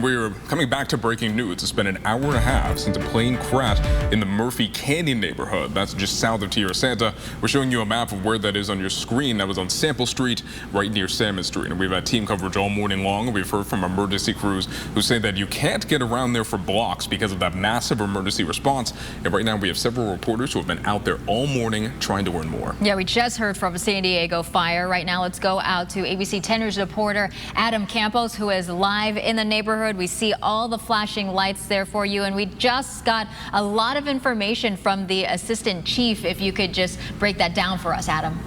And we're coming back to breaking news. It's been an hour and a half since a plane crashed in the Murphy Canyon neighborhood. That's just south of Tierra Santa. We're showing you a map of where that is on your screen. That was on Sample Street, right near Salmon Street. And we've had team coverage all morning long. We've heard from emergency crews who say that you can't get around there for blocks because of that massive emergency response. And right now we have several reporters who have been out there all morning trying to learn more. Yeah, we just heard from a San Diego fire. Right now, let's go out to ABC 10 News reporter Adam Campos, who is live in the neighborhood. We see all the flashing lights there for you, and we just got a lot of information from the assistant chief. If you could just break that down for us, Adam.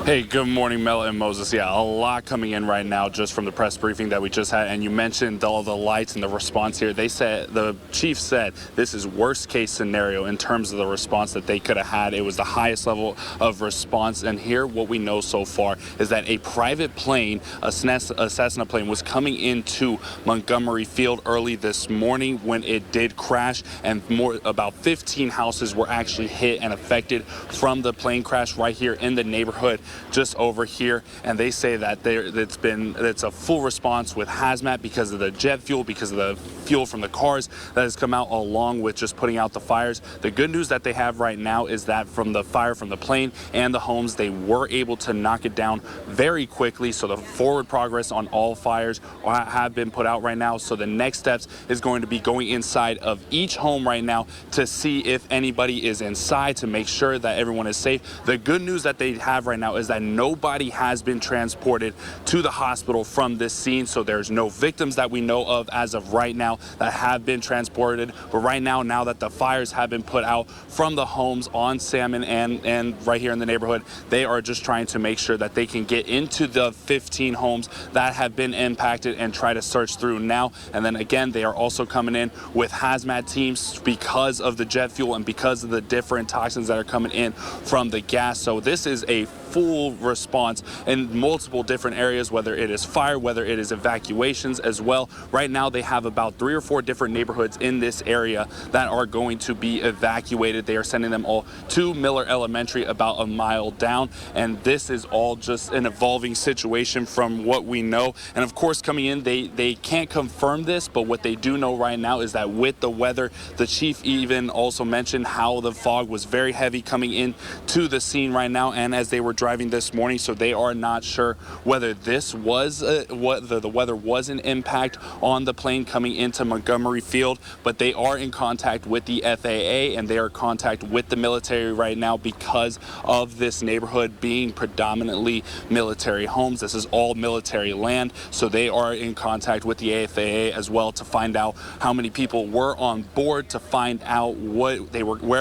Hey, good morning, Mel and Moses. Yeah, a lot coming in right now just from the press briefing that we just had. And you mentioned all the lights and the response here. They said, the chief said, this is worst case scenario in terms of the response that they could have had. It was the highest level of response. And here, what we know so far is that a private plane, a Cessna plane, was coming into Montgomery Field early this morning when it did crash. And about 15 houses were actually hit and affected from the plane crash right here in the neighborhood just over here. And they say that it's a full response with hazmat because of the jet fuel, because of the fuel from the cars that has come out, along with just putting out the fires. The good news that they have right now is that from the fire from the plane and the homes, they were able to knock it down very quickly. So the forward progress on all fires have been put out right now. So the next steps is going to be going inside of each home right now to see if anybody is inside, to make sure that everyone is safe. The good news that they have right now is that nobody has been transported to the hospital from this scene. So there's no victims that we know of as of right now that have been transported. But right now that the fires have been put out from the homes on Salmon and right here in the neighborhood, they are just trying to make sure that they can get into the 15 homes that have been impacted and try to search through now. And then again, they are also coming in with hazmat teams because of the jet fuel and because of the different toxins that are coming in from the gas. So this is a full response in multiple different areas, whether it is fire, whether it is evacuations as well. Right now they have about 3 or 4 different neighborhoods in this area that are going to be evacuated. They are sending them all to Miller Elementary, about a mile down, and this is all just an evolving situation from what we know. And of course, coming in, they can't confirm this, but what they do know right now is that with the weather, the chief even also mentioned how the fog was very heavy coming in to the scene right now and as they were driving this morning. So they are not sure whether this was the weather was an impact on the plane coming into Montgomery Field, but they are in contact with the FAA and they are in contact with the military right now because of this neighborhood being predominantly military homes. This is all military land, so they are in contact with the FAA as well to find out how many people were on board, to find out where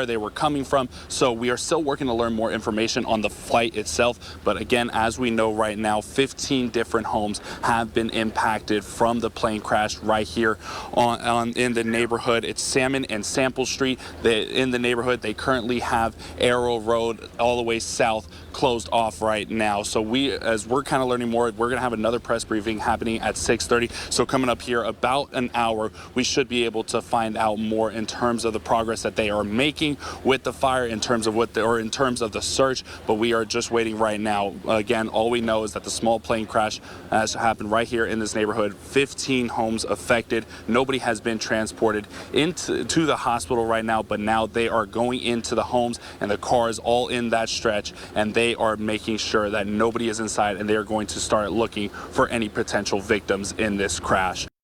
they were coming from. So we are still working to learn more information on the flight itself. But again, as we know right now, 15 different homes have been impacted from the plane crash right here in the neighborhood. It's Salmon and Sample Street. In the neighborhood, they currently have Arrow Road all the way south closed off right now. So as we're kind of learning more, we're going to have another press briefing happening at 6:30. So coming up here about an hour, we should be able to find out more in terms of the progress that they are making with the fire, in terms of in terms of the search. But we are just waiting right now. Again, all we know is that the small plane crash has happened right here in this neighborhood. 15 homes affected. Nobody has been transported to the hospital right now, but now they are going into the homes and the cars all in that stretch, and they are making sure that nobody is inside, and they are going to start looking for any potential victims in this crash.